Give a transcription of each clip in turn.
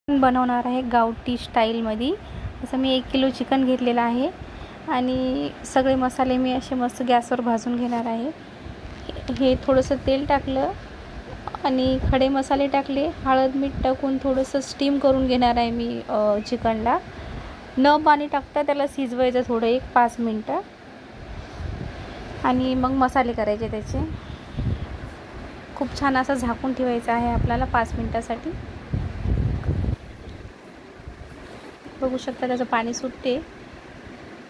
बनवणार आहे गावठी स्टाईलमध्ये। जसं मी 1 किलो चिकन घेतलेलं आहे आणि सगळे मसाले मी असे मस्त गॅसवर भाजून घेणार आहे। हे थोडंसं तेल टाकलं आणि खडे मसाले टाकले, हळद मीठ टाकून थोडंसं स्टीम करून घेणार आहे मी चिकनला। न पाणी टाकता त्याला शिजवायचं थोडं 1-5 मिनिटं आणि मग मसाले करायचे त्याचे। खूप छान असं झाकून ठेवायचं आहे आपल्याला 5 मिनिटासाठी। बघू शकता त्याचं पाणी सुटते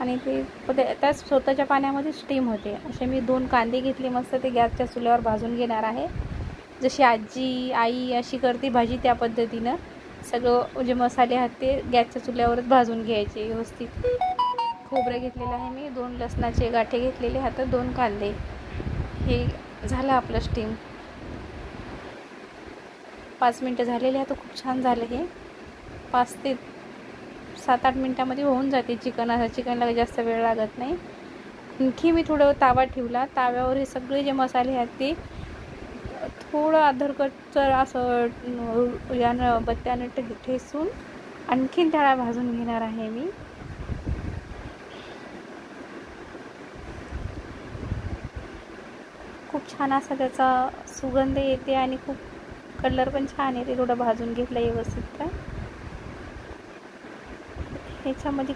आणि ते त्याच स्वतःच्या पाण्यामध्ये स्टीम होते। असे मी 2 कांदे घेतले, मस्त ते गॅसच्या चुल्यावर भाजून घेणार आहे। जशी आजी आई अशी करते भाजी त्या पद्धतीनं सगळं जे मसाले आहेत ते गॅसच्या चुल्यावरच भाजून घ्यायचे व्यवस्थित। खोबरं घेतलेलं आहे मी, 2 लसणाचे गाठे घेतलेले आहेत, 2 कांदे। हे झालं आपलं स्टीम। 5 मिनिटं झालेले आहेत, खूप छान झालं हे। 5 ते 7-8 मिनिटांमध्ये होऊन जाते चिकनला जास्त वेळ लागत नाही। आणखी मी थोडं तावा ठेवला, ताव्यावर हे सगळे जे मसाले आहेत ते थोडं अधरकच्चं असं यानं बत्त्यानं ठेसून आणखीन त्याला भाजून घेणार आहे मी। खूप छान असा त्याचा सुगंध येते आणि खूप कलर पण छान येते थोडं भाजून घेतलं व्यवस्थित। ह्याच्यामध्ये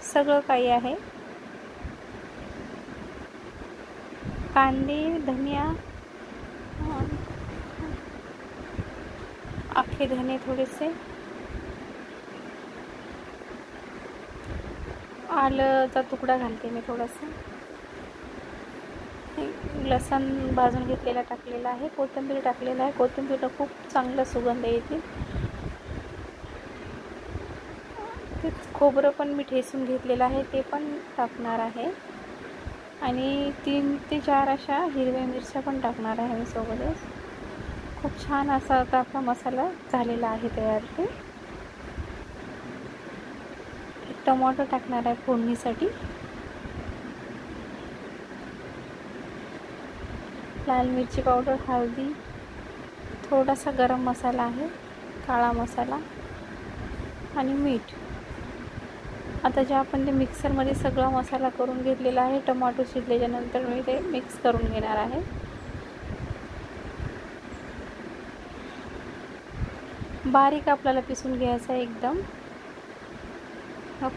सगळं काही आहे, कांदे, धनिया, अख्खे धने थोडेसे, आलंचा तुकडा घालते मी थोडासा, लसण भाजून घेतलेला टाकलेला आहे, कोथिंबीर टाकलेला आहे। कोथिंबीरला खूप चांगला सुगंध येते। ते खोबरं पण मी ठेसून घेतलेलं आहे, ते पण टाकणार आहे आणि 3 ते 4 अशा हिरव्या मिरच्या पण टाकणार आहे मी सोबतच। खूप छान असा आता आपला मसाला झालेला आहे तयार। ते टोमॅटो टाकणार आहे फोडणीसाठी, लाल मिरची पावडर, हळदी, थोडासा गरम मसाला आहे, काळा मसाला आणि मीठ। आता जे आपण ते मिक्सरमध्ये सगळा मसाला करून घेतलेला आहे, टोमॅटो शिजल्याच्या नंतर मी ते मिक्स करून घेणार आहे। बारीक आपल्याला पिसून घ्यायचं आहे एकदम।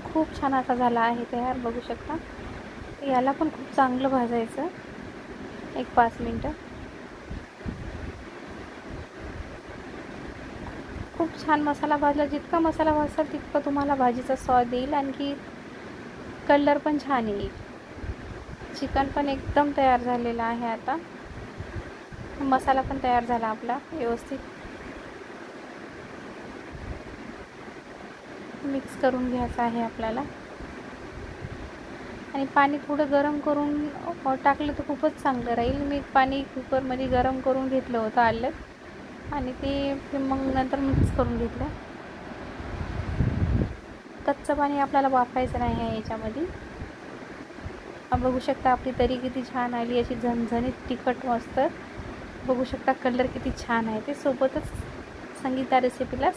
खूप छान असा झाला आहे तयार, बघू शकता। याला पण खूप चांगलं भाजायचं 1-5 मिनिटं। खूप छान मसाला भाजला, जितका मसाला भाजाल तितका तुम्हाला भाजीचा स्वाद येईल, आणखी कलर पण छान येईल। चिकन पण एकदम तयार झालेला आहे। आता मसाला पण तयार झाला आपला व्यवस्थित। मिक्स करून घ्यायचं आहे आपल्याला आणि पाणी थोडं गरम करून टाकलं तर खूपच चांगलं राहील। मी पाणी कुकरमध्ये गरम करून घेतलं होतं आलं आणि ते मग नंतर मिक्स करून घेतलं। कच्चं पाणी आपल्याला वापरायचं नाही आहे याच्यामध्ये। बघू शकता आपली तरी किती छान आली, अशी झणझणीत तिखट मस्त। बघू शकता कलर किती छान आहे ते। सोबतच संगीता रेसिपीला